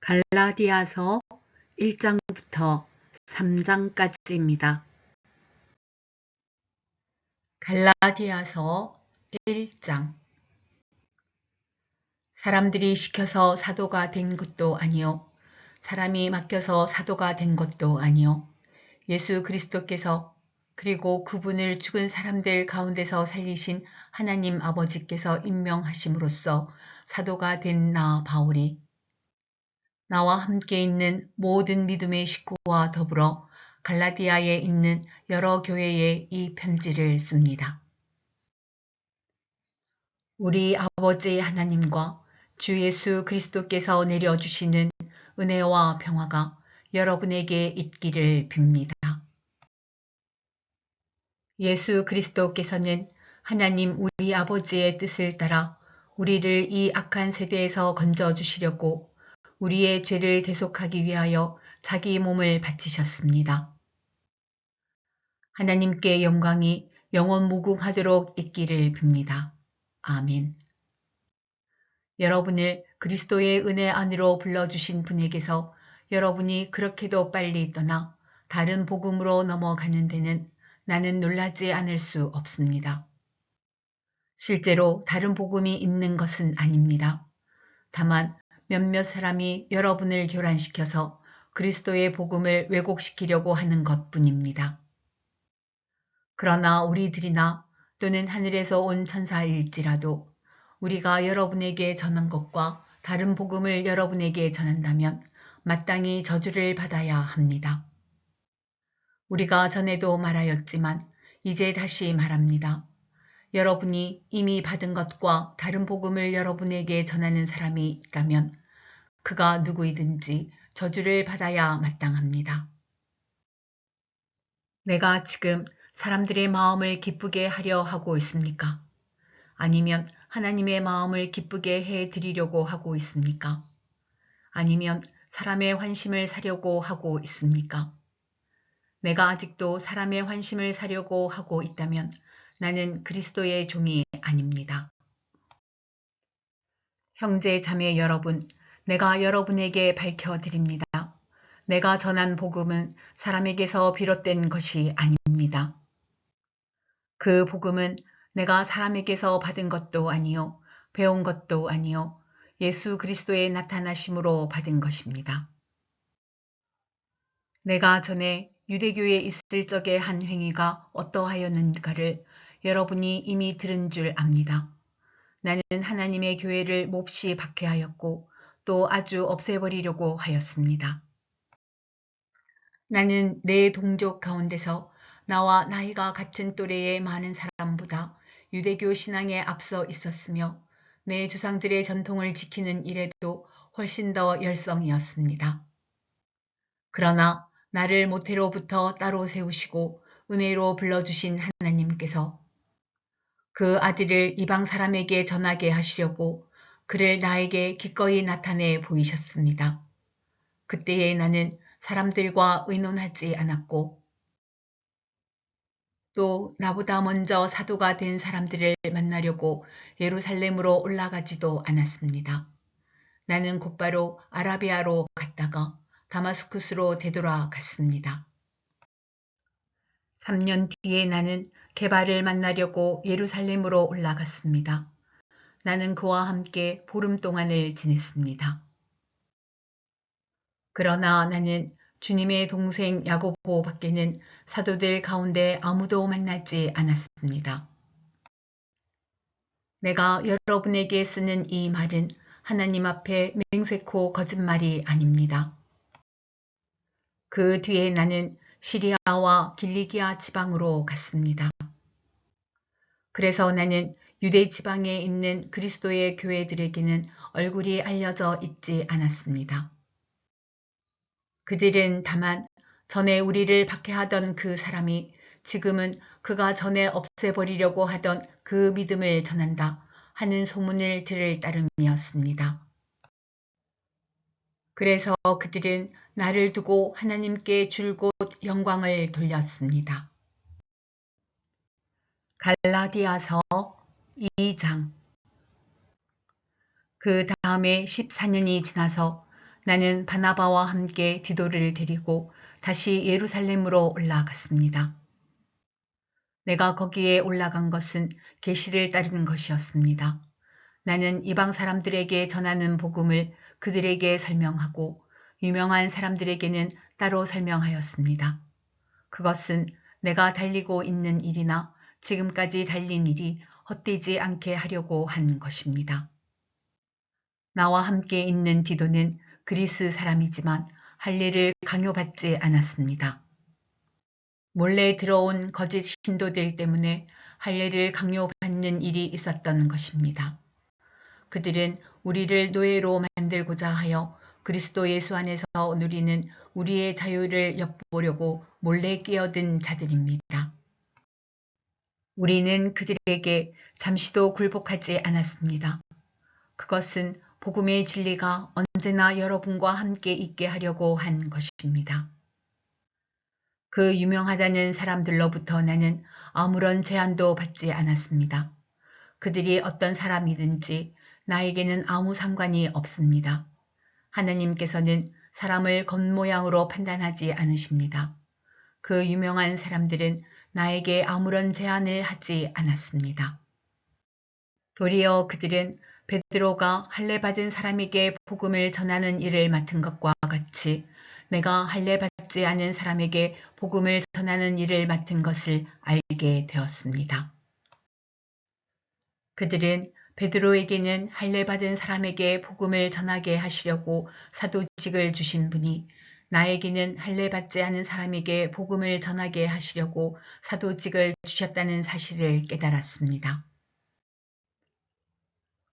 갈라디아서 1장부터 3장까지입니다. 갈라디아서 1장. 사람들이 시켜서 사도가 된 것도 아니요 사람이 맡겨서 사도가 된 것도 아니요 예수 그리스도께서 그리고 그분을 죽은 사람들 가운데서 살리신 하나님 아버지께서 임명하심으로써 사도가 된 나 바울이 나와 함께 있는 모든 믿음의 식구와 더불어 갈라디아에 있는 여러 교회에 이 편지를 씁니다. 우리 아버지 하나님과 주 예수 그리스도께서 내려주시는 은혜와 평화가 여러분에게 있기를 빕니다. 예수 그리스도께서는 하나님 우리 아버지의 뜻을 따라 우리를 이 악한 세대에서 건져주시려고 우리의 죄를 대속하기 위하여 자기 몸을 바치셨습니다. 하나님께 영광이 영원 무궁하도록 있기를 빕니다. 아멘. 여러분을 그리스도의 은혜 안으로 불러주신 분에게서 여러분이 그렇게도 빨리 떠나 다른 복음으로 넘어가는 데는 나는 놀라지 않을 수 없습니다. 실제로 다른 복음이 있는 것은 아닙니다. 다만 몇몇 사람이 여러분을 교란시켜서 그리스도의 복음을 왜곡시키려고 하는 것뿐입니다. 그러나 우리들이나 또는 하늘에서 온 천사일지라도 우리가 여러분에게 전한 것과 다른 복음을 여러분에게 전한다면 마땅히 저주를 받아야 합니다. 우리가 전에도 말하였지만 이제 다시 말합니다. 여러분이 이미 받은 것과 다른 복음을 여러분에게 전하는 사람이 있다면 그가 누구이든지 저주를 받아야 마땅합니다. 내가 지금 사람들의 마음을 기쁘게 하려 하고 있습니까? 아니면 하나님의 마음을 기쁘게 해드리려고 하고 있습니까? 아니면 사람의 환심을 사려고 하고 있습니까? 내가 아직도 사람의 환심을 사려고 하고 있다면 나는 그리스도의 종이 아닙니다. 형제 자매 여러분, 내가 여러분에게 밝혀드립니다. 내가 전한 복음은 사람에게서 비롯된 것이 아닙니다. 그 복음은 내가 사람에게서 받은 것도 아니요 배운 것도 아니요 예수 그리스도의 나타나심으로 받은 것입니다. 내가 전에 유대교에 있을 적에 한 행위가 어떠하였는가를 여러분이 이미 들은 줄 압니다. 나는 하나님의 교회를 몹시 박해하였고 또 아주 없애버리려고 하였습니다. 나는 내 동족 가운데서 나와 나이가 같은 또래의 많은 사람보다 유대교 신앙에 앞서 있었으며 내 조상들의 전통을 지키는 일에도 훨씬 더 열성이었습니다. 그러나 나를 모태로부터 따로 세우시고 은혜로 불러주신 하나님께서 그 아들을 이방 사람에게 전하게 하시려고 그를 나에게 기꺼이 나타내 보이셨습니다. 그때에 나는 사람들과 의논하지 않았고 또 나보다 먼저 사도가 된 사람들을 만나려고 예루살렘으로 올라가지도 않았습니다. 나는 곧바로 아라비아로 갔다가 다마스쿠스로 되돌아갔습니다. 3년 뒤에 나는 게바를 만나려고 예루살렘으로 올라갔습니다. 나는 그와 함께 보름 동안을 지냈습니다. 그러나 나는 주님의 동생 야고보 밖에는 사도들 가운데 아무도 만나지 않았습니다. 내가 여러분에게 쓰는 이 말은 하나님 앞에 맹세코 거짓말이 아닙니다. 그 뒤에 나는 시리아와 길리기아 지방으로 갔습니다. 그래서 나는 유대 지방에 있는 그리스도의 교회들에게는 얼굴이 알려져 있지 않았습니다. 그들은 다만 전에 우리를 박해하던 그 사람이 지금은 그가 전에 없애버리려고 하던 그 믿음을 전한다 하는 소문을 들을 따름이었습니다. 그래서 그들은 나를 두고 하나님께 줄곧 영광을 돌렸습니다. 갈라디아서 2장. 그 다음에 14년이 지나서 나는 바나바와 함께 디도를 데리고 다시 예루살렘으로 올라갔습니다. 내가 거기에 올라간 것은 계시를 따르는 것이었습니다. 나는 이방 사람들에게 전하는 복음을 그들에게 설명하고 유명한 사람들에게는 따로 설명하였습니다. 그것은 내가 달리고 있는 일이나 지금까지 달린 일이 헛되지 않게 하려고 한 것입니다. 나와 함께 있는 디도는 그리스 사람이지만 할례를 강요받지 않았습니다. 몰래 들어온 거짓 신도들 때문에 할례를 강요받는 일이 있었던 것입니다. 그들은 우리를 노예로 만들고자 하여 그리스도 예수 안에서 누리는 우리의 자유를 엿보려고 몰래 끼어든 자들입니다. 우리는 그들에게 잠시도 굴복하지 않았습니다. 그것은 복음의 진리가 언제나 여러분과 함께 있게 하려고 한 것입니다. 그 유명하다는 사람들로부터 나는 아무런 제한도 받지 않았습니다. 그들이 어떤 사람이든지 나에게는 아무 상관이 없습니다. 하나님께서는 사람을 겉모양으로 판단하지 않으십니다. 그 유명한 사람들은 나에게 아무런 제한을 하지 않았습니다. 도리어 그들은 베드로가 할례 받은 사람에게 복음을 전하는 일을 맡은 것과 같이 내가 할례 받지 않은 사람에게 복음을 전하는 일을 맡은 것을 알게 되었습니다. 그들은 베드로에게는 할례 받은 사람에게 복음을 전하게 하시려고 사도직을 주신 분이 나에게는 할례 받지 않은 사람에게 복음을 전하게 하시려고 사도직을 주셨다는 사실을 깨달았습니다.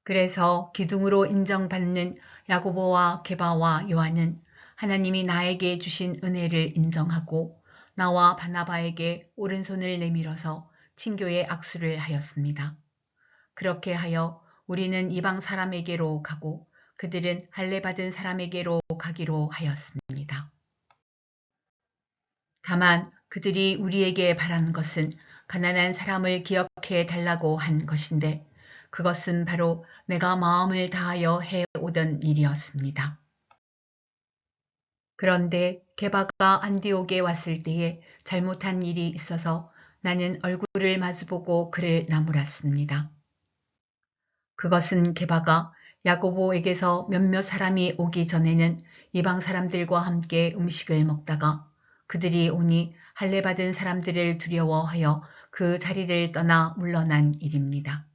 그래서 기둥으로 인정받는 야고보와 게바와 요한은 하나님이 나에게 주신 은혜를 인정하고 나와 바나바에게 오른손을 내밀어서 친교의 악수를 하였습니다. 그렇게 하여 우리는 이방 사람에게로 가고 그들은 할례 받은 사람에게로 가기로 하였습니다. 다만 그들이 우리에게 바란 것은 가난한 사람을 기억해 달라고 한 것인데 그것은 바로 내가 마음을 다하여 해오던 일이었습니다. 그런데 게바가 안디옥에 왔을 때에 잘못한 일이 있어서 나는 얼굴을 마주보고 그를 나무랐습니다. 그것은 게바가 야고보에게서 몇몇 사람이 오기 전에는 이방 사람들과 함께 음식을 먹다가 그들이 오니 할례 받은 사람들을 두려워하여 그 자리를 떠나 물러난 일입니다.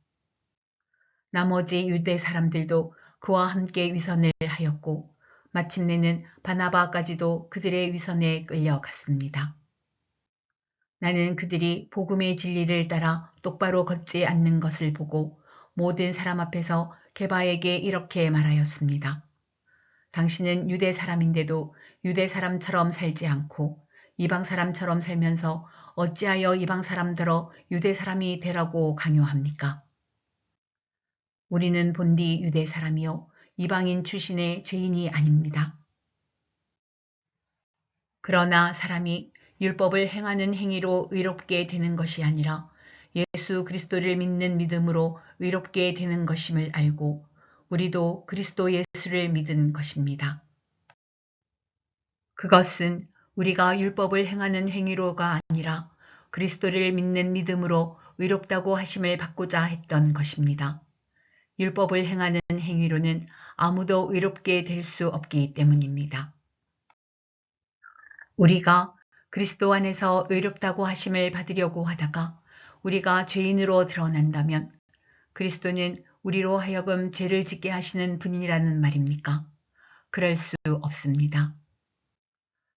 나머지 유대 사람들도 그와 함께 위선을 하였고 마침내는 바나바까지도 그들의 위선에 끌려갔습니다. 나는 그들이 복음의 진리를 따라 똑바로 걷지 않는 것을 보고 모든 사람 앞에서 게바에게 이렇게 말하였습니다. 당신은 유대 사람인데도 유대 사람처럼 살지 않고 이방 사람처럼 살면서 어찌하여 이방 사람들어 유대 사람이 되라고 강요합니까? 우리는 본디 유대 사람이요 이방인 출신의 죄인이 아닙니다. 그러나 사람이 율법을 행하는 행위로 의롭게 되는 것이 아니라 예수 그리스도를 믿는 믿음으로 의롭게 되는 것임을 알고 우리도 그리스도 예수를 믿은 것입니다. 그것은 우리가 율법을 행하는 행위로가 아니라 그리스도를 믿는 믿음으로 의롭다고 하심을 받고자 했던 것입니다. 율법을 행하는 행위로는 아무도 의롭게 될 수 없기 때문입니다. 우리가 그리스도 안에서 의롭다고 하심을 받으려고 하다가 우리가 죄인으로 드러난다면 그리스도는 우리로 하여금 죄를 짓게 하시는 분이라는 말입니까? 그럴 수 없습니다.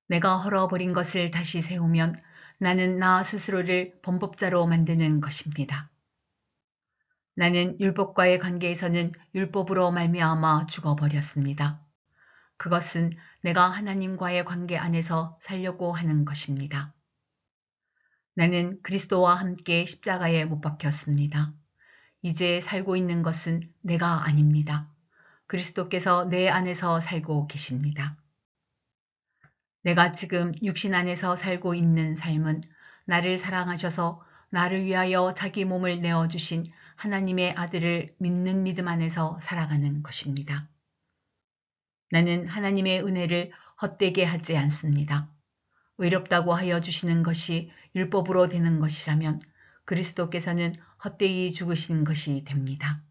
내가 헐어버린 것을 다시 세우면 나는 나 스스로를 범법자로 만드는 것입니다. 나는 율법과의 관계에서는 율법으로 말미암아 죽어버렸습니다. 그것은 내가 하나님과의 관계 안에서 살려고 하는 것입니다. 나는 그리스도와 함께 십자가에 못 박혔습니다. 이제 살고 있는 것은 내가 아닙니다. 그리스도께서 내 안에서 살고 계십니다. 내가 지금 육신 안에서 살고 있는 삶은 나를 사랑하셔서 나를 위하여 자기 몸을 내어주신 하나님의 아들을 믿는 믿음 안에서 살아가는 것입니다. 나는 하나님의 은혜를 헛되게 하지 않습니다. 의롭다고 하여 주시는 것이 율법으로 되는 것이라면 그리스도께서는 헛되이 죽으신 것이 됩니다.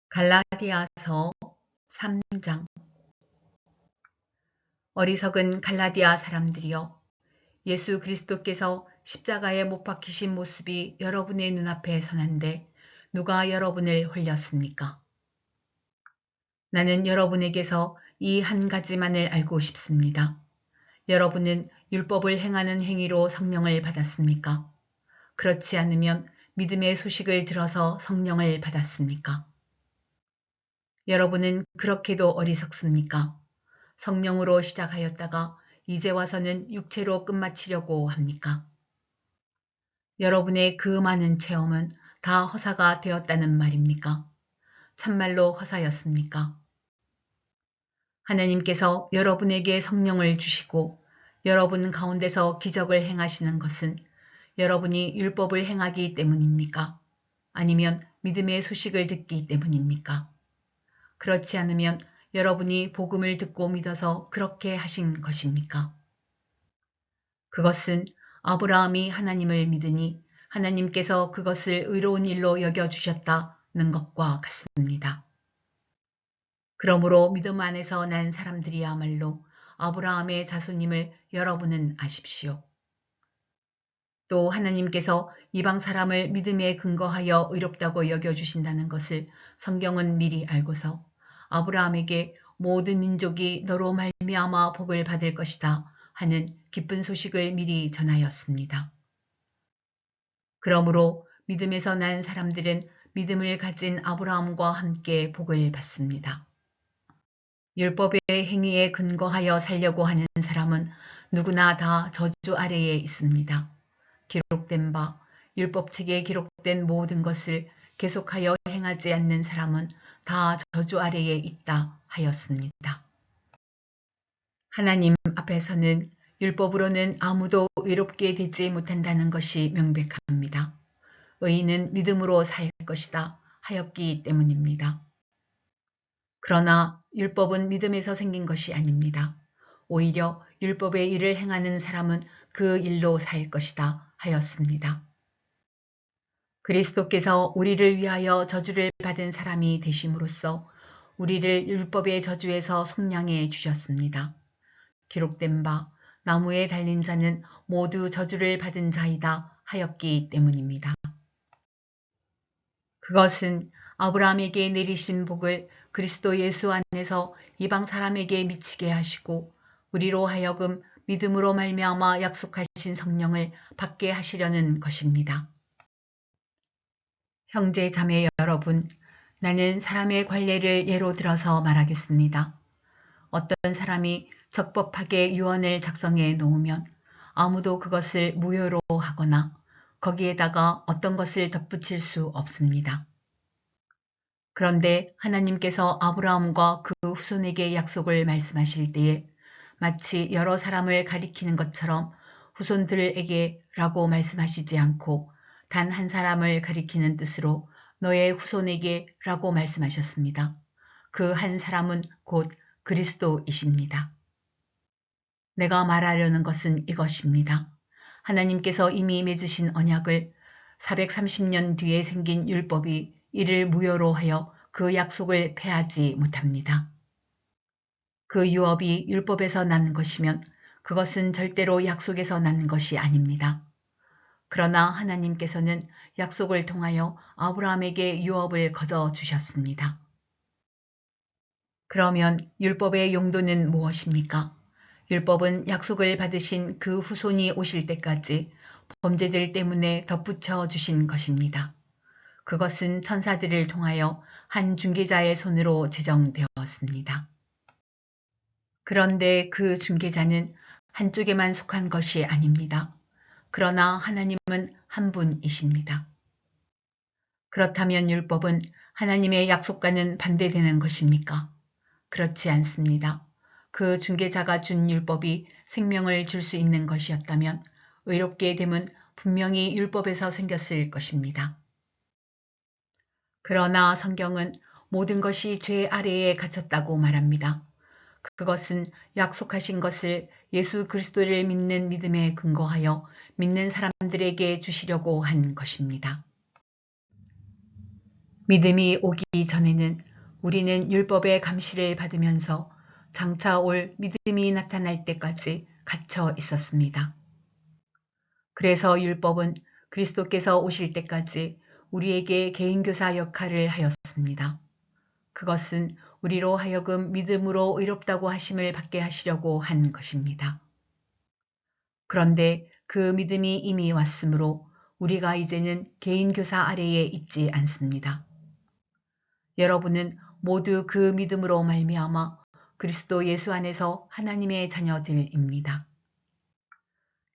갈라디아서 3장. 어리석은 갈라디아 사람들이여, 예수 그리스도께서 십자가에 못 박히신 모습이 여러분의 눈앞에 선한데 누가 여러분을 홀렸습니까? 나는 여러분에게서 이 한 가지만을 알고 싶습니다. 여러분은 율법을 행하는 행위로 성령을 받았습니까? 그렇지 않으면 믿음의 소식을 들어서 성령을 받았습니까? 여러분은 그렇게도 어리석습니까? 성령으로 시작하였다가 이제 와서는 육체로 끝마치려고 합니까? 여러분의 그 많은 체험은 다 허사가 되었다는 말입니까? 참말로 허사였습니까? 하나님께서 여러분에게 성령을 주시고 여러분 가운데서 기적을 행하시는 것은 여러분이 율법을 행하기 때문입니까? 아니면 믿음의 소식을 듣기 때문입니까? 그렇지 않으면 여러분이 복음을 듣고 믿어서 그렇게 하신 것입니까? 그것은 아브라함이 하나님을 믿으니 하나님께서 그것을 의로운 일로 여겨주셨다는 것과 같습니다. 그러므로 믿음 안에서 난 사람들이야말로 아브라함의 자손임을 여러분은 아십시오. 또 하나님께서 이방 사람을 믿음에 근거하여 의롭다고 여겨주신다는 것을 성경은 미리 알고서 아브라함에게 모든 민족이 너로 말미암아 복을 받을 것이다 하는 기쁜 소식을 미리 전하였습니다. 그러므로 믿음에서 난 사람들은 믿음을 가진 아브라함과 함께 복을 받습니다. 율법의 행위에 근거하여 살려고 하는 사람은 누구나 다 저주 아래에 있습니다. 기록된 바 율법책에 기록된 모든 것을 계속하여 행하지 않는 사람은 다 저주 아래에 있다 하였습니다. 하나님 앞에서는 율법으로는 아무도 의롭게 되지 못한다는 것이 명백합니다. 의인은 믿음으로 살 것이다 하였기 때문입니다. 그러나 율법은 믿음에서 생긴 것이 아닙니다. 오히려 율법의 일을 행하는 사람은 그 일로 살 것이다 하였습니다. 그리스도께서 우리를 위하여 저주를 받은 사람이 되심으로써 우리를 율법의 저주에서 속량해 주셨습니다. 기록된 바 나무에 달린 자는 모두 저주를 받은 자이다 하였기 때문입니다. 그것은 아브라함에게 내리신 복을 그리스도 예수 안에서 이방 사람에게 미치게 하시고 우리로 하여금 믿음으로 말미암아 약속하신 성령을 받게 하시려는 것입니다. 형제 자매 여러분, 나는 사람의 관례를 예로 들어서 말하겠습니다. 어떤 사람이 적법하게 유언을 작성해 놓으면 아무도 그것을 무효로 하거나 거기에다가 어떤 것을 덧붙일 수 없습니다. 그런데 하나님께서 아브라함과 그 후손에게 약속을 말씀하실 때에 마치 여러 사람을 가리키는 것처럼 후손들에게라고 말씀하시지 않고 단 한 사람을 가리키는 뜻으로 너의 후손에게라고 말씀하셨습니다. 그 한 사람은 곧 그리스도이십니다. 내가 말하려는 것은 이것입니다. 하나님께서 이미 맺으신 언약을 430년 뒤에 생긴 율법이 이를 무효로 하여 그 약속을 폐하지 못합니다. 그 유업이 율법에서 난 것이면 그것은 절대로 약속에서 난 것이 아닙니다. 그러나 하나님께서는 약속을 통하여 아브라함에게 유업을 거저 주셨습니다. 그러면 율법의 용도는 무엇입니까? 율법은 약속을 받으신 그 후손이 오실 때까지 범죄들 때문에 덧붙여 주신 것입니다. 그것은 천사들을 통하여 한 중개자의 손으로 제정되었습니다. 그런데 그 중개자는 한쪽에만 속한 것이 아닙니다. 그러나 하나님은 한 분이십니다. 그렇다면 율법은 하나님의 약속과는 반대되는 것입니까? 그렇지 않습니다. 그 중개자가 준 율법이 생명을 줄 수 있는 것이었다면 의롭게 됨은 분명히 율법에서 생겼을 것입니다. 그러나 성경은 모든 것이 죄 아래에 갇혔다고 말합니다. 그것은 약속하신 것을 예수 그리스도를 믿는 믿음에 근거하여 믿는 사람들에게 주시려고 한 것입니다. 믿음이 오기 전에는 우리는 율법의 감시를 받으면서 장차 올 믿음이 나타날 때까지 갇혀 있었습니다. 그래서 율법은 그리스도께서 오실 때까지 우리에게 개인교사 역할을 하였습니다. 그것은 우리로 하여금 믿음으로 의롭다고 하심을 받게 하시려고 한 것입니다. 그런데 그 믿음이 이미 왔으므로 우리가 이제는 개인교사 아래에 있지 않습니다. 여러분은 모두 그 믿음으로 말미암아 그리스도 예수 안에서 하나님의 자녀들입니다.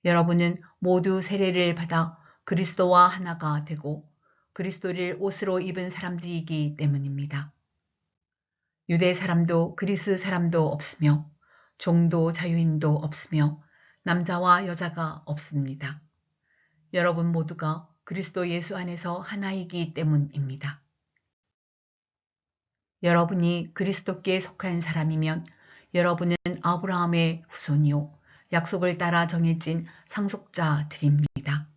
여러분은 모두 세례를 받아 그리스도와 하나가 되고 그리스도를 옷으로 입은 사람들이기 때문입니다. 유대 사람도 그리스 사람도 없으며 종도 자유인도 없으며 남자와 여자가 없습니다. 여러분 모두가 그리스도 예수 안에서 하나이기 때문입니다. 여러분이 그리스도께 속한 사람이면 여러분은 아브라함의 후손이요 약속을 따라 정해진 상속자들입니다.